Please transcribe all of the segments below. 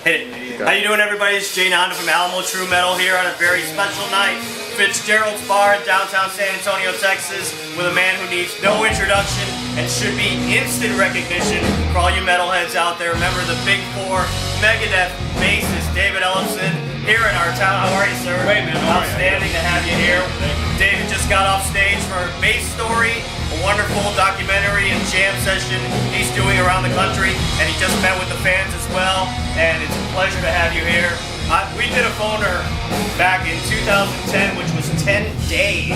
Hit it. How you doing, everybody? It's Jay Nanda from Alamo True Metal here on a very special night. Fitzgerald's Bar in downtown San Antonio, Texas, with a man who needs no introduction and should be instant recognition for all you metalheads out there. Remember the Big Four Megadeth bassist David Ellefson here in our town. How are you, sir? Great, man. Outstanding to have you here. David just got off stage for Bass Story, a wonderful documentary and jam session he's doing around the country, and he just met with the fans as well, and it's a pleasure to have you here. We did a phoner back in 2010, which was 10 days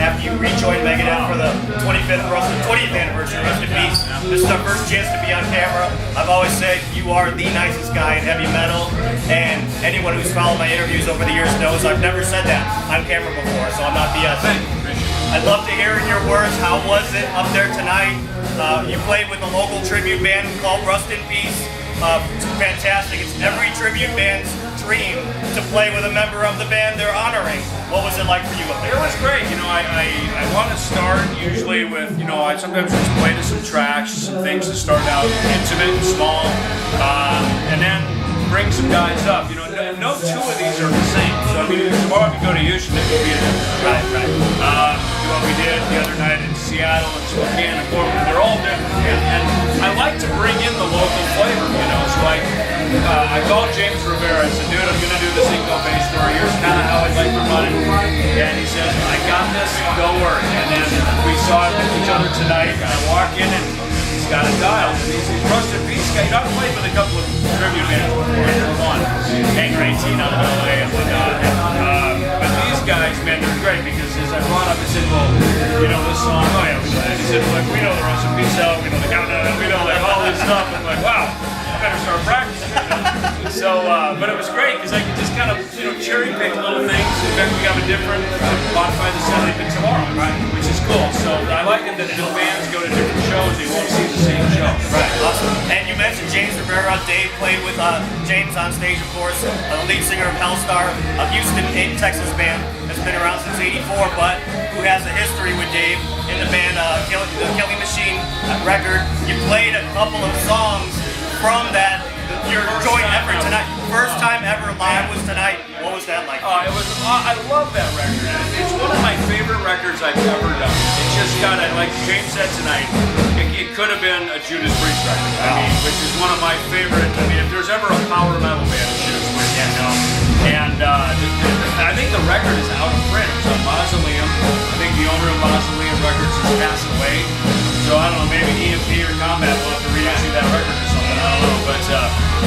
after you rejoined Megadeth for the 20th anniversary. Rest in peace. This is our first chance to be on camera. I've always said you are the nicest guy in heavy metal, and anyone who's followed my interviews over the years knows I've never said that on camera before, so I'm not BSing. I'd love to hear in your words, how was it up there tonight? You played with a local tribute band called Rust in Peace. It's fantastic. It's every tribute band's dream to play with a member of the band they're honoring. What was it like for you up there? It was great. You know, I want to start usually with, I sometimes just play to some tracks, some things that start out intimate and small, and then bring some guys up. No two of these are the same. So, tomorrow if you go to Houston, it could be a different. Right. What we did the other night in Seattle and Spokane and Portland, they're all different. And I like to bring in the local flavor, So I called James Rivera. I said, dude, I'm going to do the single bass story. Here's kind of how I'd like to run it. And he says, I got this, go work. And then we saw each other tonight. I walk in and he's got a dial. And he's a Rust in Peace guy. I've played with a couple of tribute bands before. One, Hangar 18 out of LA and whatnot. But these guys, man, they're great because as I brought up, I said, well, this song, oh yeah, we know that. He said, like, we know the Rust in Peace out, we know the Countdown, we know all this stuff. I'm like, wow, I better start practicing. So, but it was great because I could just kind of, cherry pick little things. In fact, we have a different, modify the set even tomorrow, right? Which is cool. So I like it that the fans go to different shows, they won't see the same show. Right, awesome. And you mentioned James Rivera. Dave played with James on stage, of course, the lead singer of Hellstar, a Houston, Texas band that's been around since '84, but who has a history with Dave in the band, the Killing Machine record. You played a couple of songs from that, your joint effort tonight. First time ever live was tonight. What was that like? I love that record. It's one of my favorite records I've ever done. It just got it, like James said tonight, it could have been a Judas Priest record. Which is one of my favorite. If there's ever a power metal band, it's Judas Priest. And I think the record is out of print. It's on Mausoleum. I think the owner of Mausoleum Records has passed away. So I don't know, maybe EMP or Combat will have to reissue that record or something. I don't know. But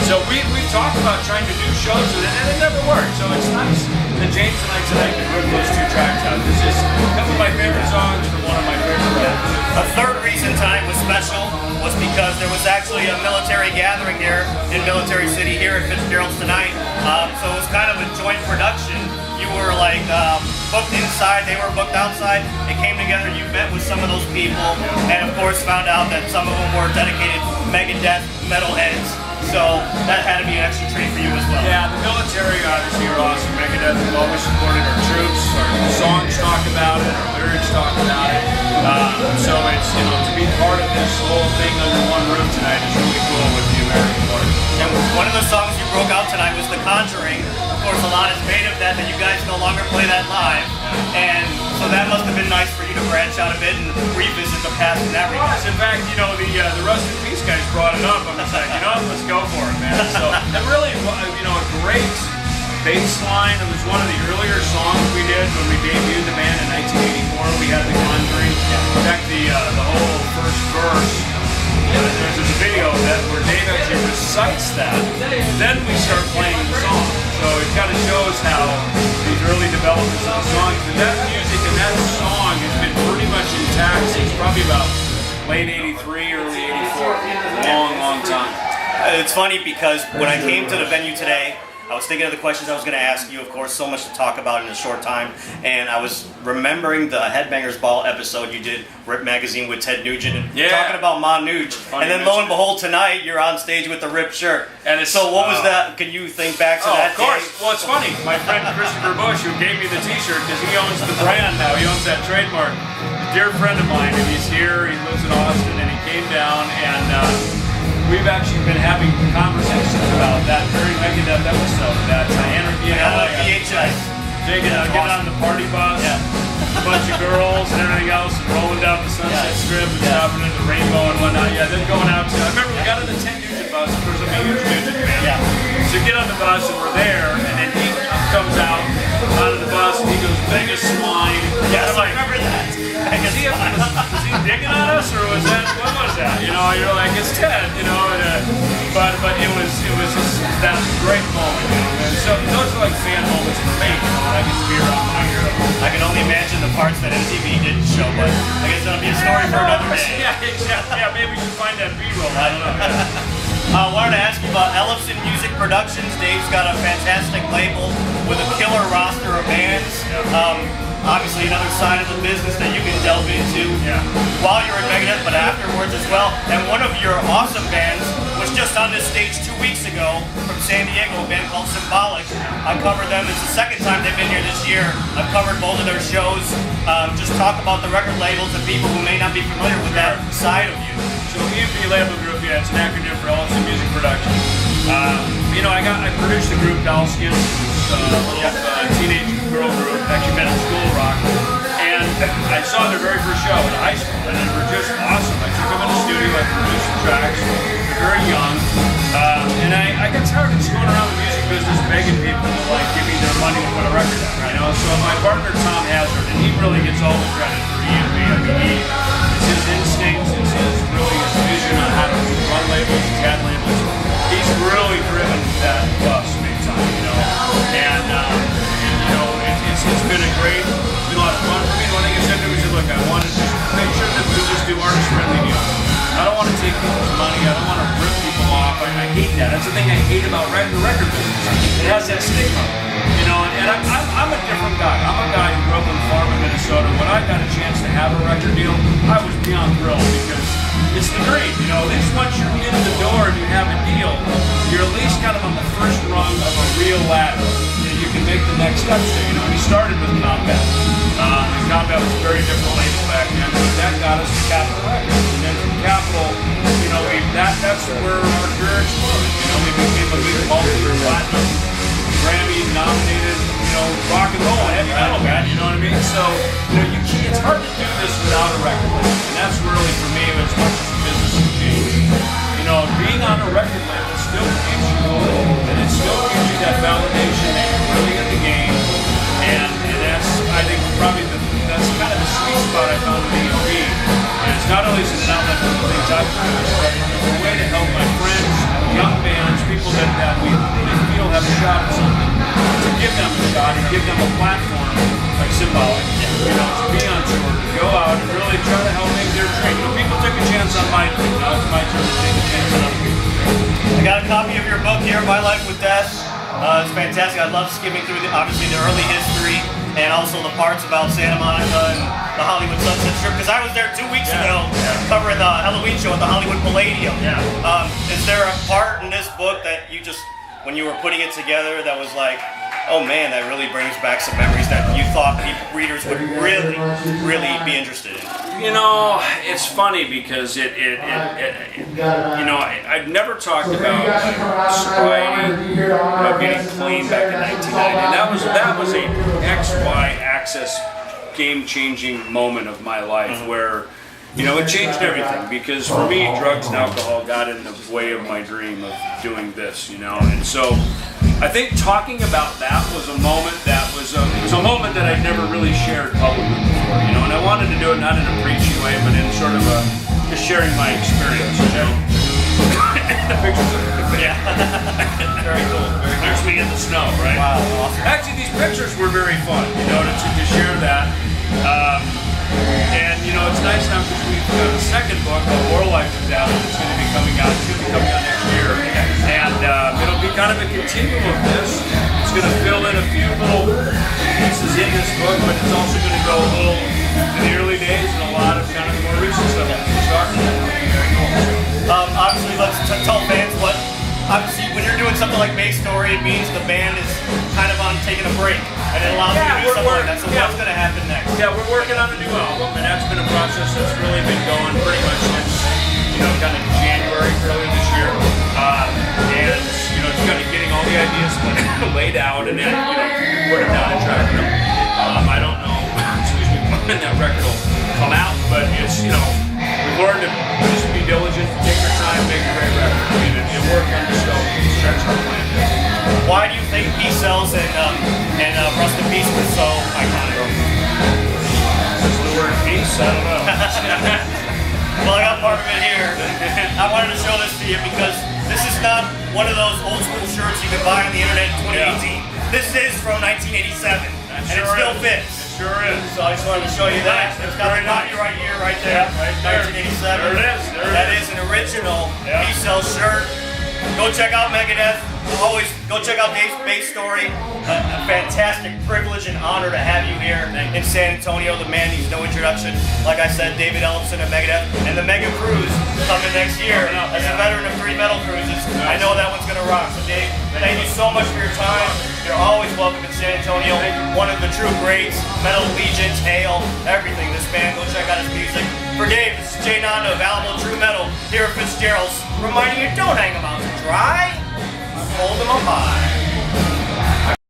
so we've talked about trying to do shows with it, and it never worked. So it's nice that James and I tonight can rip those two tracks out. It's just a couple of my favorite songs from one of my favorite records. A third reason tonight was special was because there was actually a military gathering here in Military City here at Fitzgerald's tonight. So it was kind of a joint production. You were like booked inside, they were booked outside. It came together, you met with some of those people, and of course found out that some of them were dedicated Megadeth metalheads. So that had to be an extra treat for you as well. Yeah, the military obviously are awesome. Megadeth has always supported our troops. Our songs talk about it, our lyrics talk about it. So it's, to be part of this whole thing under one roof tonight is really cool with the American part. And one of the songs you broke out tonight was The Conjuring. Of course, a lot is made of that you guys no longer play that live. And so that must have been nice for you to branch out a bit and revisit the past in that regard. In fact, the Rust in Peace guys brought it up. I'm just like, let's go for it, man. So, and really, a great bass line. It was one of the earlier songs we did when we debuted the band in 1984. We had The Conjuring. In fact, the whole first verse, there's a video of that where Dave actually recites that. Then we start playing the song. So it kind of shows how these early developments of the song, and that music and that song has been pretty much intact since probably about late '83, early '84. Long time. It's funny because when I came to the venue today, I was thinking of the questions I was going to ask you. Of course, so much to talk about in a short time. And I was remembering the Headbangers Ball episode you did, Rip Magazine with Ted Nugent, and talking about Ma Nuge. And then lo and behold, tonight you're on stage with the ripped shirt. And so what was that? Can you think back to that of course. day? Well, it's funny. My friend Christopher Bush, who gave me the T-shirt, because he owns the brand now. He owns that trademark. A dear friend of mine, and he's here. He lives in Austin, and he came down and we've actually been having conversations about that very Megadeth episode, that Anarchy in LA. VHS. Getting on the party bus, a bunch of girls and everything else, and rolling down the Sunset Strip and stopping at the Rainbow and whatnot. Yeah, then going out to, I remember we got on the 10-unit bus, of course I'm a huge music fan. Yeah. So get on the bus and we're there, and then he comes out of the bus and he goes, Vegas swine. Yes, I'm like, I remember that. Was he digging on us, or was that, what was that? You know, you're like, it's Ted, you know, but it was just that great moment, you know, and so those are like fan moments for me, you know, when I get to be around my hero. I can only imagine the parts that MTV didn't show, but I guess that'll be a story for another day. Yeah, exactly. Yeah, maybe we should find that B-roll. I don't know. Yeah. I wanted to ask you about Ellefson Music Productions. Dave's got a fantastic label with a killer roster of bands. Obviously another side of the business that you can delve into while you're in Megadeth, but afterwards as well. And one of your awesome bands was just on this stage 2 weeks ago from San Diego, a band called Symbolic. I covered them. It's the second time they've been here this year. I've covered both of their shows. Just talk about the record labels to people who may not be familiar with that side of you. So EMP Label Group, it's an acronym for Ellefson Music Production. You know, I produced the group Dollskin, a little teenage girl group, actually met at School Rock, and I saw their very first show in high school, and they were just awesome. I took them in the studio, I produced some tracks. They're very young, and I got tired of just going around the music business begging people to like give me their money to put a record out. You know, so my partner Tom Hazard, and he really gets all the credit for EMP. I mean, it's his instincts, it's his vision on how to run labels, CAD labels. He's really driven that bus big time, you know, and you know, it's been a lot of fun for me. One thing I said to him, he said, look, I want to just make sure that we just do artist-friendly deals. I don't want to take people's money. I don't want to rip people off. I hate that. That's the thing I hate about the record business. It has that stigma, you know. And I'm a different guy. I'm a guy who grew up in Farming, Minnesota. When I got a chance to have a record deal, I was beyond thrilled because it's the dream, you know. At least once you're in the door and you have a deal, you're at least kind of on the first rung of a real ladder. You can make the next step. So, you know, we started with Combat. And Combat was a very different label back then, but that got us to Capitol Records. And then from Capitol, you know, that's where our career exploded. You know, we became a big multi-platinum, Grammy-nominated, you know, rock and roll, heavy metal band, you know what I mean? So, you know, it's hard to do this without a record label. And that's really, for me, as much as the business has changed. You know, being on a record label still gives you a little, and it still gives you that validation that you're really in the game. And that's, I think, probably that's kind of the sweet spot I found with EMP. And it's not only is it an outlet for the things I've produced, but it's a way to help my friends, young bands, people that we feel have a shot at something, to give them a shot and give them a platform like Symbolic, you know, to be on tour, to go out and really try to help make their dream. You know, people took a chance on my dream, now it's my turn to take a chance on other people's dreams. I got a copy of your book here, My Life with Death. It's fantastic. I love skimming through obviously the early history and also the parts about Santa Monica and the Hollywood Sunset Strip, because I was there 2 weeks ago covering the Halloween show at the Hollywood Palladium. Is there a part in this book that you just, when you were putting it together, that was like, oh man, that really brings back some memories that you thought readers would really be interested in? You know, it's funny because you know, I've never talked about sobriety, you know, getting clean back in 1990. That was a XY axis game-changing moment of my life where, you know, it changed everything, because for me, drugs and alcohol got in the way of my dream of doing this, you know, and so I think talking about that was a moment that was a moment that I'd never really shared publicly before, you know, and I wanted to do it not in a preachy way, but in sort of just sharing my experience, you know. The pictures of it. Very cool. There's me in the snow, right? Wow, awesome. Actually, these pictures were very fun, you know, to share that. And you know, it's nice now because we've got a second book called War Life with Death that's going to be coming out. It's going to be coming out next year, and it'll be kind of a continuum of this. It's going to fill in a few little pieces in this book, but it's also going to go a little in the early days and a lot of kind of the more recent stuff that we're starting. Obviously, let's tell fans what. Obviously, when you're doing something like Base Story, it means the band is kind of on taking a break, and it allows you to do something like that. So what's going to happen next? Yeah, we're working on a new album, and that's been a process that's really been going pretty much since, you kind of January earlier this year, and just kind of getting all the ideas laid out and then put them down and tracking them. I don't know, excuse me, when that record will come out, but it's we've learned to just be diligent, take our time, make a great record. I mean, it worked on the show. Stretch our plan. Why do you think Peace Cells and Rust in Peace was so iconic? Since the word peace, I don't know. Well, I got part of it here. I wanted to show this to you because this is not one of those old school shirts you can buy on the internet in 2018. This is from 1987, and it still fits. It sure is. So I just wanted to show you that. It's got a copyright year right there. Yeah, right there. 1987. There it is. That is an original Peace Cell shirt. Go check out Megadeth. Always go check out Dave's bass story. A fantastic privilege and honor to have you here in San Antonio. The man needs no introduction. Like I said, David Ellefson of Megadeth and the Mega Cruise coming next year as a veteran of 3 metal cruises. I know that one's gonna rock. So Dave, thank you so much for your time. You're always welcome in San Antonio. One of the true greats, Metal Legions, Hail, everything. This band, go check out his music. For Dave, this is Jay Nanda of Alamo True Metal here at Fitzgerald's, reminding you don't hang them out to dry. Hold them up high.